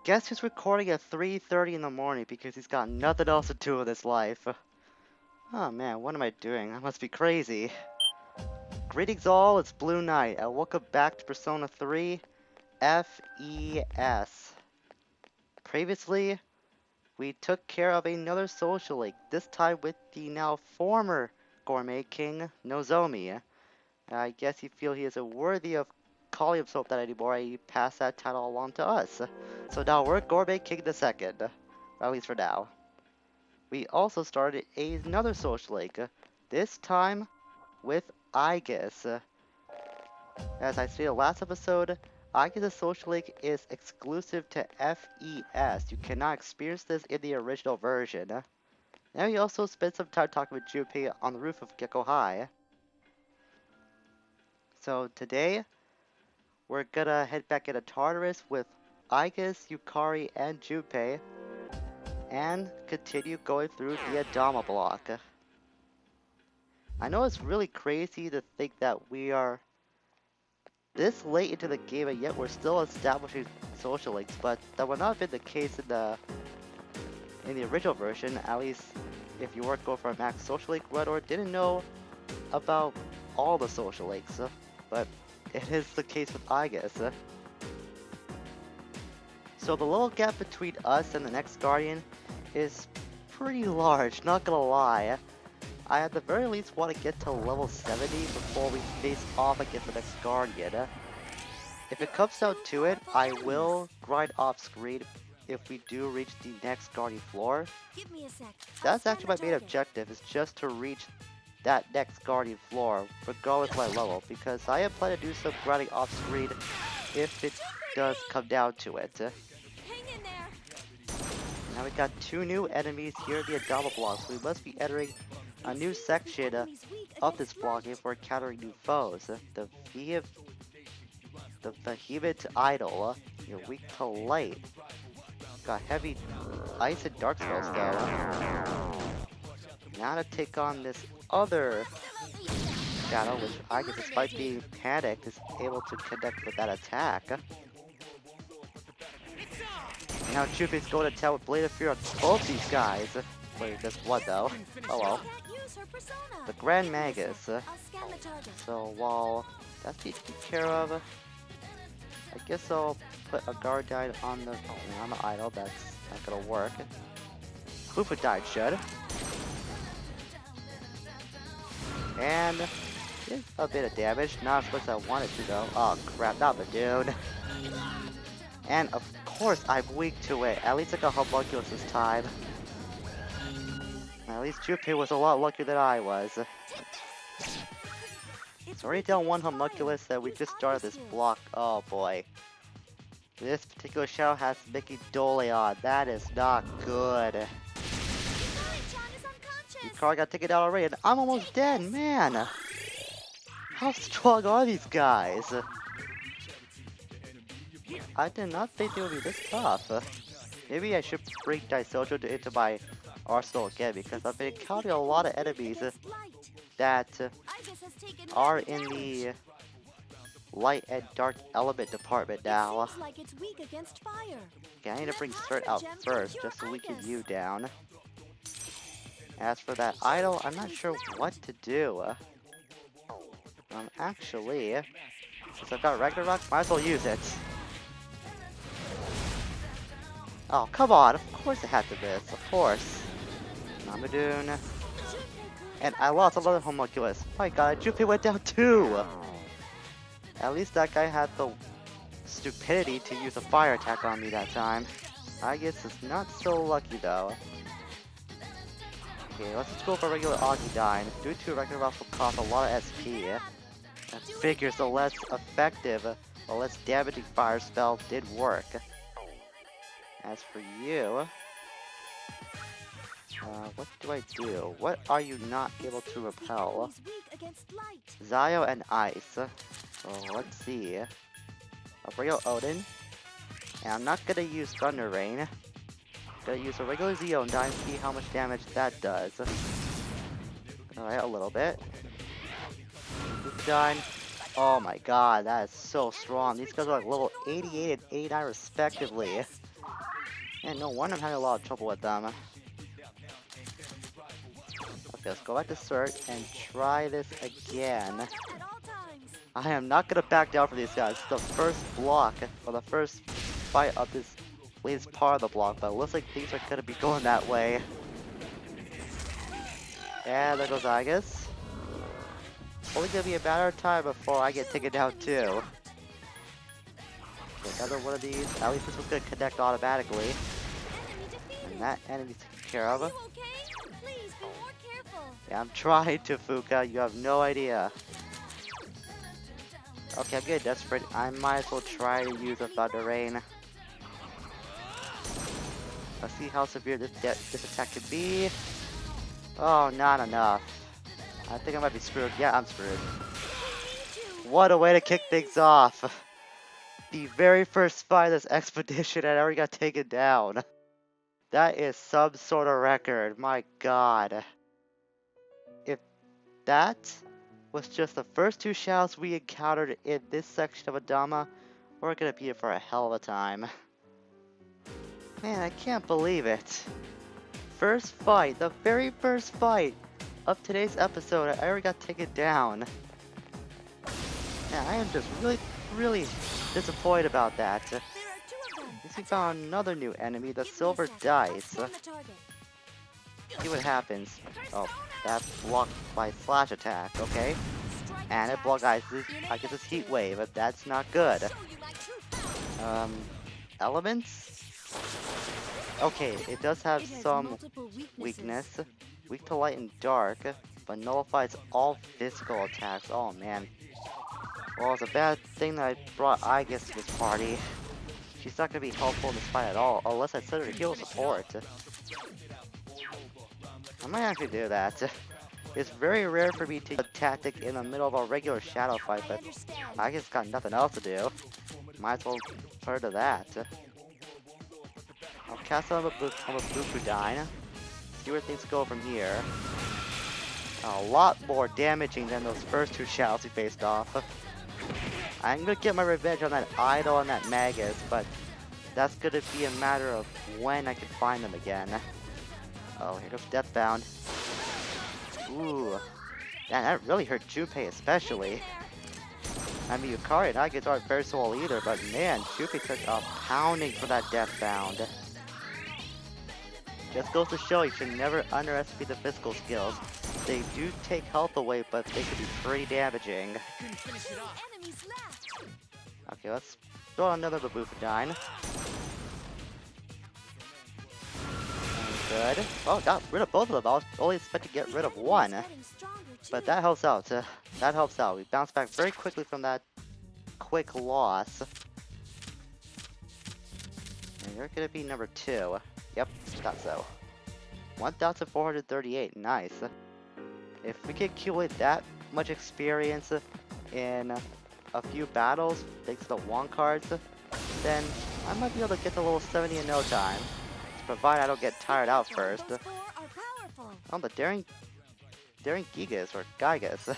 Guess who's recording at 3:30 in the morning because he's got nothing else to do with his life? Oh man, what am I doing? I must be crazy. Greetings all, it's Blue Knight, and welcome back to Persona 3 FES. Previously, we took care of another social link, this time with the now former Gourmet King, Nozomi. I guess you feel he isn't worthy of calling himself that anymore, and he passed that title along to us. So now we're Gourmet King II, or at least for now. We also started another social link, this time with Aegis. As I stated last episode, Aegis' social link is exclusive to FES. You cannot experience this in the original version. And we also spent some time talking with Junpei on the roof of Gecko High. So today, we're gonna head back into Tartarus with Aegis, Yukari, and Junpei, and continue going through the Adamah block. I know it's really crazy to think that we are this late into the game and yet we're still establishing social links, but that would not have been the case in the original version, at least if you weren't going for a max social link run or didn't know about all the social links, but it is the case with Aegis. So the little gap between us and the next Guardian is pretty large, not gonna lie. I at the very least want to get to level 70 before we face off against the next Guardian. If it comes down to it, I will grind off screen if we do reach the next Guardian floor. Give me a sec. That's actually my main objective, is just to reach that next Guardian floor, regardless of my level, because I am planning to do some grinding off screen if it does come down to it. Hang in there. Now we got two new enemies here in the Adamah block, so we must be entering a new section of this block if we're encountering new foes. The Behemoth Idol, you're weak to light. Got heavy ice and dark spells though. Now to take on this other shadow, which I guess despite being panicked is able to connect with that attack. Now Junpei's going to town with Blade of Fear on both these guys. Wait, just one though. Oh well. The Grand Magus. So while that's being taken care of, I guess I'll put a guard died on the idol. That's not gonna work. Hoofa died should. And did a bit of damage. Not as much as I wanted to though. Oh crap, not the dune. And of course I'm weak to it. At least I got homunculus this time. At least Junpei was a lot luckier than I was. It's already down one homunculus that we just started this block. Oh boy. This particular shadow has Mickey Dole on. That is not good. Yukari got taken out already and I'm almost dead, man! How strong are these guys? I did not think they would be this tough. Maybe I should bring Daisojo into my arsenal again because I've been encountering a lot of enemies that are in the light and dark element department now. Okay, I need to bring Cert out first just to weaken you down. As for that idol, I'm not sure what to do. Actually, since I've got Ragnarok, might as well use it. Oh, come on, of course it had to miss, of course. Namadoon. And I lost another homunculus. My god, Junpei went down too! At least that guy had the stupidity to use a fire attack on me that time. I guess it's not so lucky though. Okay, let's just go for regular Augidyne. Due to Ragnarok will cost a lot of SP. That figures the less effective, the less damaging fire spell did work. As for you, what do I do? What are you not able to repel? Zio and Ice. So let's see. I'll bring out Odin. And I'm not gonna use Thunder Rain. I'm gonna use a regular Zeondyne and see how much damage that does. Alright, a little bit. Done. Oh my god, that is so strong. These guys are like level 88 and 89 respectively. And no wonder I'm having a lot of trouble with them. Okay, let's go back to Cert and try this again. At all times. I am not gonna back down for these guys. It's the first block, or the first fight of this latest part of the block, but it looks like things are gonna be going that way. And there goes Agus. Only gonna be a matter of time before I get taken down too. Okay, another one of these. At least this one's gonna connect automatically. Enemy defeated. And that enemy's taken care of. You okay? Please be more careful. Yeah, I'm trying to, Fuka. You have no idea. Okay, I'm getting desperate. I might as well try to use a Thunder Rain. Let's see how severe this attack could be. Oh, not enough. I think I might be screwed. Yeah, I'm screwed. What a way to kick things off. The very first fight of this expedition, I already got taken down. That is some sort of record. My god. If that was just the first two shadows we encountered in this section of Adamah, we're gonna be here for a hell of a time. Man, I can't believe it. First fight, the very first fight of today's episode, I already got taken down. Yeah, I am just really disappointed about that. There are two of them. At least we found another new enemy, the Silver Dice. Scan the target. See what happens. Oh, that's blocked by slash attack, okay. Strike And it attacks. blocked I guess it's Heat Wave, but that's not good. Show you my true power. Elements? Okay, it does have It has some multiple weakness. Weak to light and dark, but nullifies all physical attacks. Oh man. Well, it's a bad thing that I brought Aegis to this party. She's not gonna be helpful in this fight at all, unless I set her to heal support. I might actually do that. It's very rare for me to use a tactic in the middle of a regular shadow fight, but I just got nothing else to do. Might as well turn to that. I'll cast on a Bufudine. See where things go from here. A lot more damaging than those first two shadows we faced off. I'm gonna get my revenge on that idol and that Magus, but that's gonna be a matter of when I can find them again. Oh, here goes Deathbound. Ooh. Man, that really hurt Junpei especially. I mean, Yukari and Aegis aren't very swell either, but man, Junpei took a pounding for that Deathbound. Just goes to show you should never underestimate the physical skills. They do take health away, but they can be pretty damaging. Enemies left. Okay, let's throw another Bufudine. Good. Oh, got rid of both of them. I was only expecting to get rid of one. But that helps out. That helps out. We bounced back very quickly from that quick loss. And you're gonna be number 2. Yep, thought so. 1,438. Nice. If we can accumulate that much experience in a few battles, thanks to the Wong cards, then I might be able to get to level 70 in no time. Provided I don't get tired out first. Oh, the Daring Gigas, or Gigas.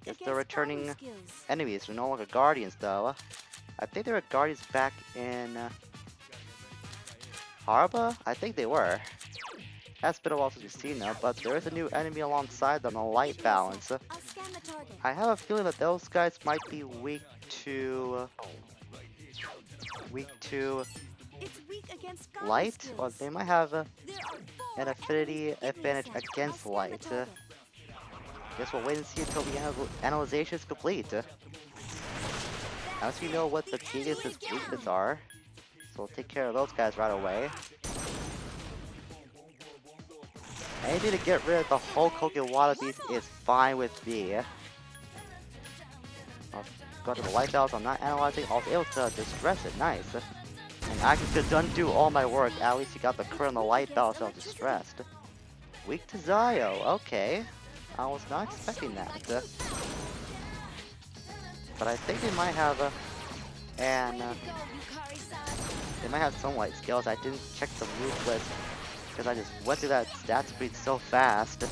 Guess they're returning enemies. They're no longer Guardians, though. I think they were Guardians back in Harba? I think they were. That's been a while since we've seen them, but there is a new enemy alongside them, a Light Balance. I have a feeling that those guys might be weak to light, or they might have an affinity advantage against light. Guess we'll wait and see until the analyzation is complete. As we know what the Gigas' weaknesses are, so we'll take care of those guys right away. Anything to get rid of the whole Kokewada beast is fine with me. I'll go to the light balance. I'm not analyzing. I was able to distress it. Nice. And I could undo all my work. At least you got the current on the light balance, so I'm distressed. Weak to Zayo. Okay. I was not expecting that. But I think they might have they might have some light skills. I didn't check the move list because I just went through that stat screen so fast.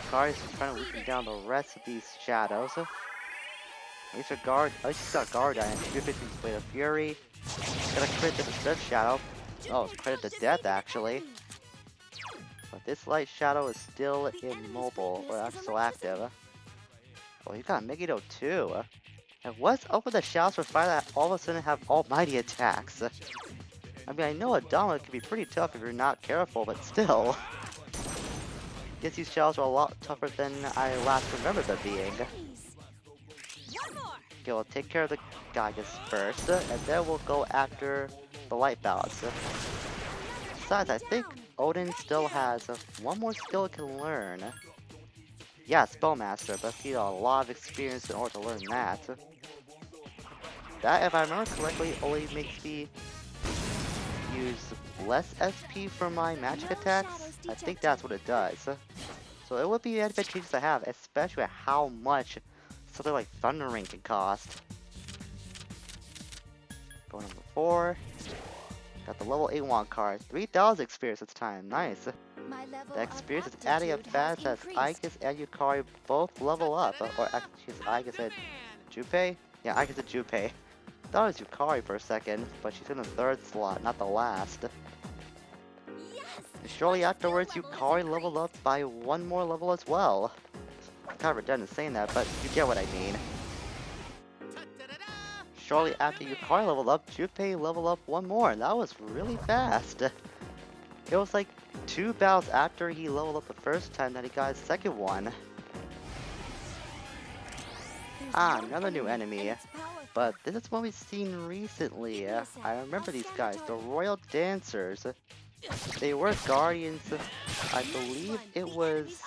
Kari's trying to weaken down the rest of these shadows. At least he's got Guard and Jupiter's Blade of Fury. Gonna crit this Drift Shadow. Oh, it's crit to death actually. But this Light Shadow is still immobile, or still active. Oh, you got Megiddo too. And what's up with the Shadows for fire that all of a sudden have almighty attacks? I mean, I know Adamah can be pretty tough if you're not careful, but still. Guess these Shadows are a lot tougher than I last remember them being. Okay, we'll take care of the Gygas first, and then we'll go after the Light Balance. Besides, I think Odin still has one more skill it can learn. Yeah, Spellmaster, but he needs a lot of experience in order to learn that. That, if I remember correctly, only makes me use less SP for my magic attacks. I think that's what it does. So it would be advantageous to have, especially at how much something like Thundering can cost. Go number 4. Got the level 8 1 card. 3,000 experience this time. Nice. The experience is adding up fast as Aigis and Yukari both level up. Or actually, Aigis and Junpei? Yeah, Aigis and Junpei. Thought it was Yukari for a second, but she's in the 3rd slot, not the last. And shortly afterwards, Yukari leveled up by 1 more level as well. Kind of redundant saying that, but you get what I mean. Shortly after Yukari leveled up, Junpei leveled up 1 more, and that was really fast. It was like 2 battles after he leveled up the first time that he got his second one. Ah, another new enemy. But this is what we've seen recently. I remember these guys, the Royal Dancers. They were guardians. I believe it was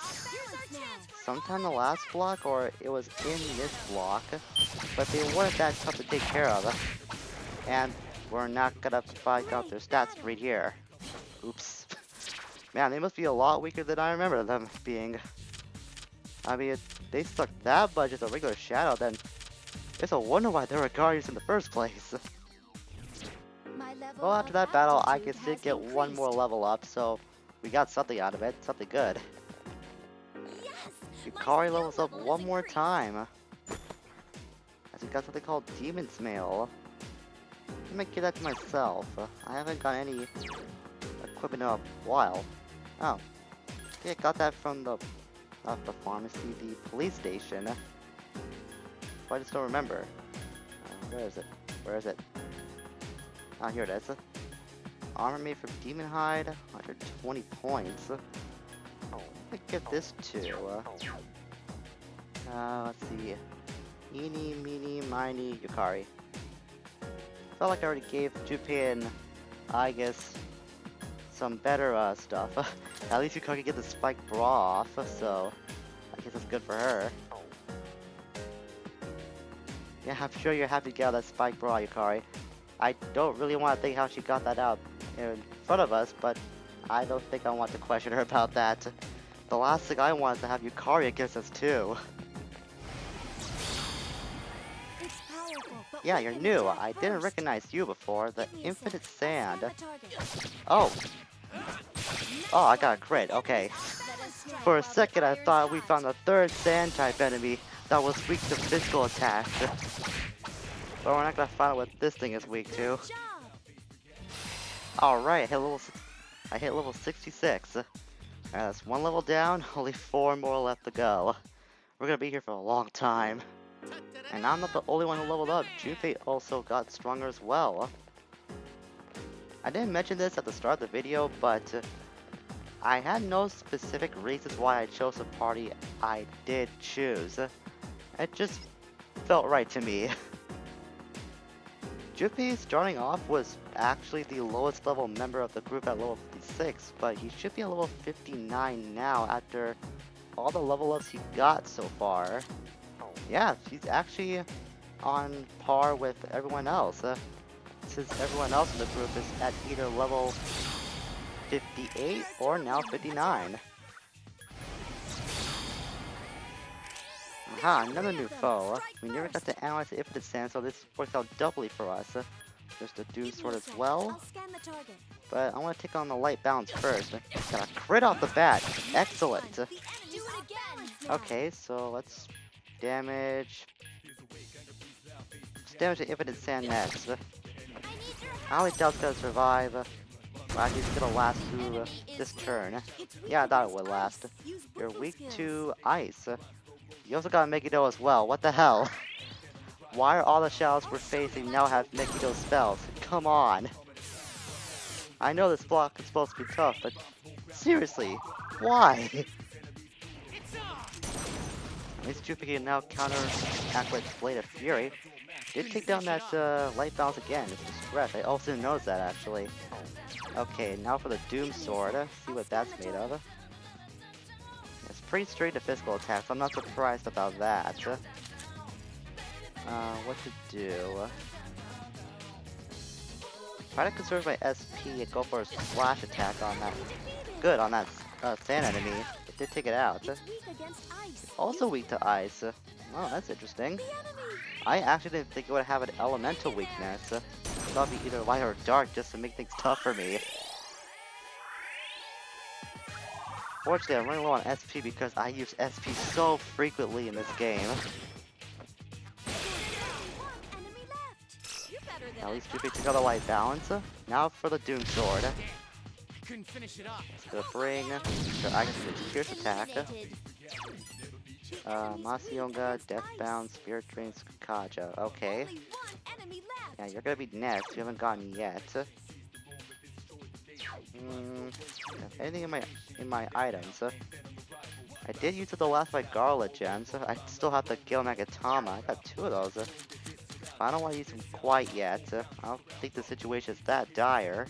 sometime the last block, or it was in this block. But they weren't that tough to take care of. And we're not gonna find out their stats right here. Oops. Man, they must be a lot weaker than I remember them being. I mean, if they stuck that much as a regular Shadow, then it's a wonder why they were guardians in the first place. Well, after that battle, I did get 1 more level up, so we got something out of it, something good. Yukari levels up 1 more time. As we got something called Demon's Mail. I might give that to myself. I haven't got any equipment in a while. Oh. I think I got that from the, not the pharmacy, the police station. I just don't remember. Where is it? Where is it? Ah, here it is. Armor made from Demon Hide, 120 points. Let's get this to. Let's see. Eeny, meeny, miny, Yukari. Felt like I already gave Junpei and I guess some better stuff. At least Yukari can get the spike bra off, so I guess that's good for her. Yeah, I'm sure you're happy to get out that spike bra, Yukari. I don't really want to think how she got that out in front of us, but I don't think I want to question her about that. The last thing I want is to have Yukari against us too. Yeah, you're new. I didn't recognize you before. The Infinite Sand. Oh. Oh, I got a crit. Okay. For a second, I thought we found a 3rd Sand-type enemy that was weak to physical attacks. But we're not gonna find out what this thing is weak to. Alright, I hit level 66. Alright, that's 1 level down, only 4 more left to go. We're gonna be here for a long time. And I'm not the only one who leveled up. Junpei also got stronger as well. I didn't mention this at the start of the video, but I had no specific reasons why I chose the party I did choose. It just felt right to me. Junpei starting off was actually the lowest level member of the group at level 56, but he should be at level 59 now after all the level ups he got so far. Yeah, he's actually on par with everyone else, since everyone else in the group is at either level 58 or now 59. Aha, another new foe. We never got to analyze the Infinite Sand, so this works out doubly for us. There's the Doom Sword as well. But I want to take on the Light Balance first. Got a crit off the bat. Excellent. Okay, so let's damage. Let's damage the Infinite Sand next. I only doubt it's gonna survive. Well, actually, it's gonna last through this turn. Yeah, I thought it would last. You're weak to ice. You also gotta Megiddo as well. What the hell? Why are all the shadows we're facing now have Megiddo spells? Come on. I know this block is supposed to be tough, but seriously, why? At least Jupiter can now counteract with Blade of Fury. Did take down that light bounce again. It's distress. I also didn't notice that actually. Okay, now for the Doom Sword. See what that's made of. It's pretty straight to physical attacks. I'm not surprised about that. What to do? Try to conserve my SP and go for a slash attack on that. Good on that sand enemy. It did take it out. It's weak against ice. Also weak to ice. Oh, that's interesting. I actually didn't think it would have an elemental weakness. I thought it'd be either light or dark just to make things tough for me. Fortunately, I'm running low on SP because I use SP so frequently in this game. At least Jupiter took out the light balance. Now for the Doom Sword. Couldn't finish it off. It's gonna bring the Ike's Pierce attack. Masionga, Deathbound, Spirit Drain, Kaja. Okay. Yeah, you're gonna be next. You haven't gone yet. Anything in my items? I did use the last of my Garla gems. I still have the Gil Nagatama. I got 2 of those. I don't want to use them quite yet. I don't think the situation is that dire.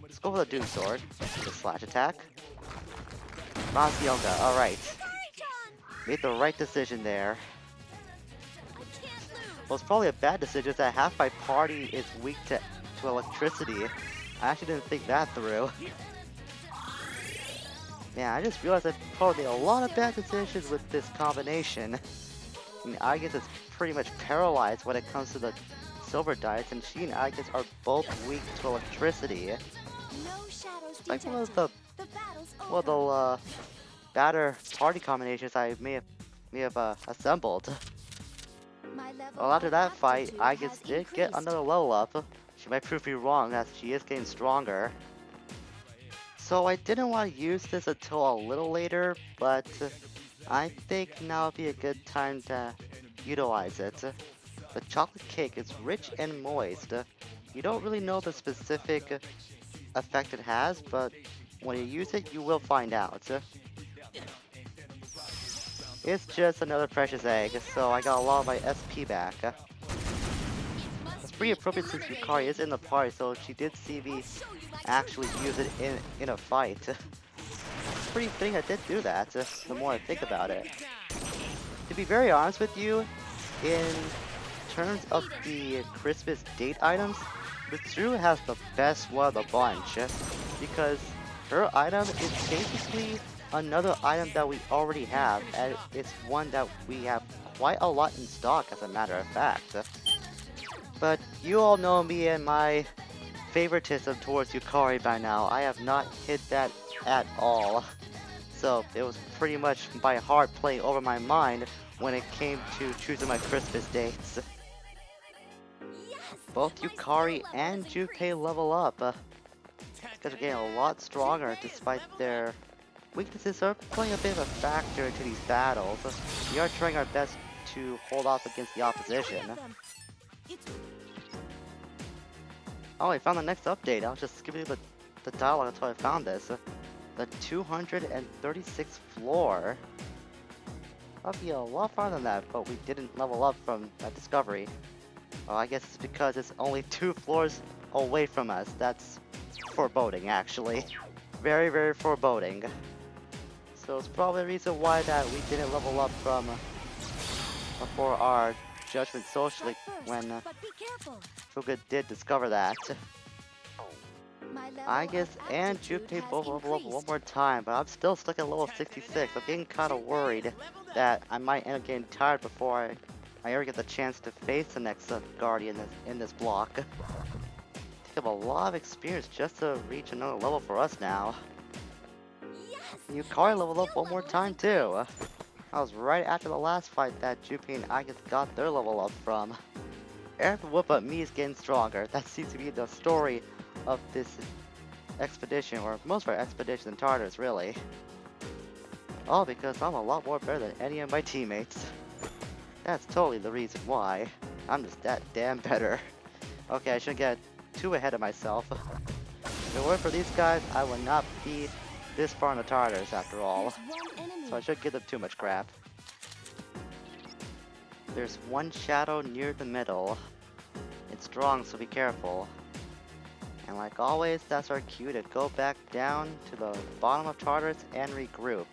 Let's go for the Doom Sword. The slash attack. Masionga. All right. Made the right decision there. Well, it's probably a bad decision that half my party is weak to electricity. I actually didn't think that through. Yeah, I just realized I probably made a lot of bad decisions with this combination. I mean, Aegis is pretty much paralyzed when it comes to the silver dice, and she and Aegis are both weak to electricity. It's like one of the better party combinations I may have assembled. Well, after that fight, Aegis did get another level up. She might prove me wrong as she is getting stronger. So I didn't want to use this until a little later, but I think now would be a good time to utilize it. The chocolate cake is rich and moist. You don't really know the specific effect it has, but when you use it, you will find out. It's just another precious egg, so I got a lot of my SP back. It's pretty appropriate since Yukari is in the party, so she did see me actually use it in a fight. It's pretty fitting I did do that, the more I think about it. To be very honest with you, in terms of the Christmas date items, Mitsuru has the best one of the bunch, because her item is basically another item that we already have, and it's one that we have quite a lot in stock as a matter of fact. But you all know me and my favoritism towards Yukari by now. I have not hit that at all. So it was pretty much my heart playing over my mind when it came to choosing my Christmas dates. Both Yukari and Junpei level up. These guys are getting a lot stronger despite their weaknesses are playing a bit of a factor into these battles. We are trying our best to hold off against the opposition. Oh, I found the next update. I'll just give you the dialogue until I found this. The 236th floor. That'll be a lot farther than that, but we didn't level up from that discovery. Well, I guess it's because it's only 2 floors away from us. That's foreboding, actually. Very, very foreboding. So it's probably the reason why that we didn't level up from before our judgment socially when Fuga did discover that. I guess and Junpei both level up one more time, but I'm still stuck at level 66. I'm getting kind of worried that I might end up getting tired before I ever get the chance to face the next guardian in this block. Take up a lot of experience just to reach another level for us now. Yukari leveled up one more time too. That was right after the last fight that Junpei and Aegis got their level up from. everyone but me is getting stronger. That seems to be the story of this expedition, or most of our expeditions in Tartarus, really. All because I'm a lot more better than any of my teammates. That's totally the reason why. I'm just that damn better. Okay, I shouldn't get too ahead of myself. If it weren't for these guys, I would not be this far in the Tartarus after all. There's one enemy. So I shouldn't give them too much crap. There's one shadow near the middle. It's strong, so be careful. And like always, that's our cue to go back down to the bottom of Tartarus and regroup.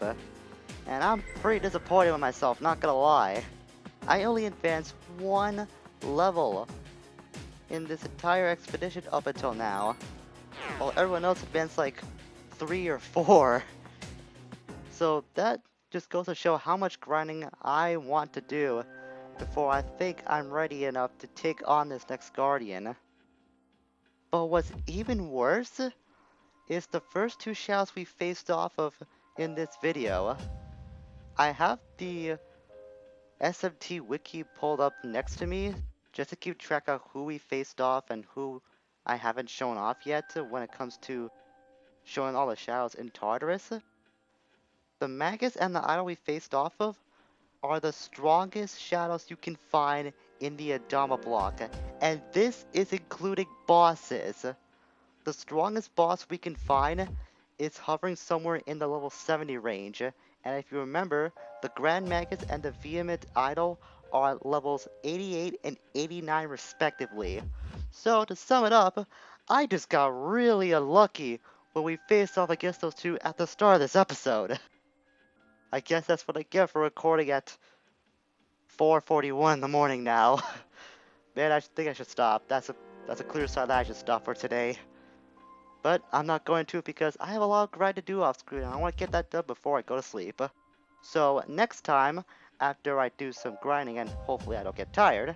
And I'm pretty disappointed with myself, not gonna lie. I only advanced one level in this entire expedition up until now, while everyone else advanced like 3 or 4. So that just goes to show how much grinding I want to do before I think I'm ready enough to take on this next Guardian. But what's even worse is the first 2 shadows we faced off of in this video. I have the SMT wiki pulled up next to me just to keep track of who we faced off and who I haven't shown off yet when it comes to showing all the shadows in Tartarus. The Magus and the idol we faced off of are the strongest shadows you can find in the Adamah block, and this is including bosses. The strongest boss we can find is hovering somewhere in the level 70 range, and if you remember, the Grand Magus and the Vehement Idol are at levels 88 and 89 respectively. So to sum it up, I just got really unlucky when we faced off against those two at the start of this episode. I guess that's what I get for recording at 4:41 in the morning now. Man, I think I should stop. That's a clear sign that I should stop for today. But I'm not going to because I have a lot of grind to do off screen and I want to get that done before I go to sleep. So next time, after I do some grinding and hopefully I don't get tired,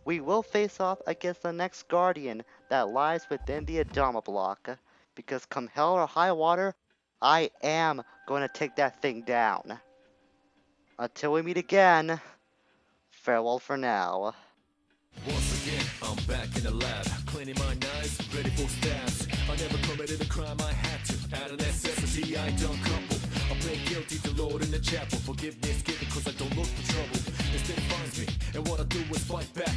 we will face off against the next Guardian that lies within the Adamah block. Because come hell or high water, I am going to take that thing down. Until we meet again, farewell for now. Once again, I'm back in the lab, cleaning my knives, ready for stabs. I never committed a crime I had to. Out of necessity, I done couple. I play guilty to Lord in the chapel. Forgiveness given cause I don't look for trouble. Instead finds me, and what I do is fight back.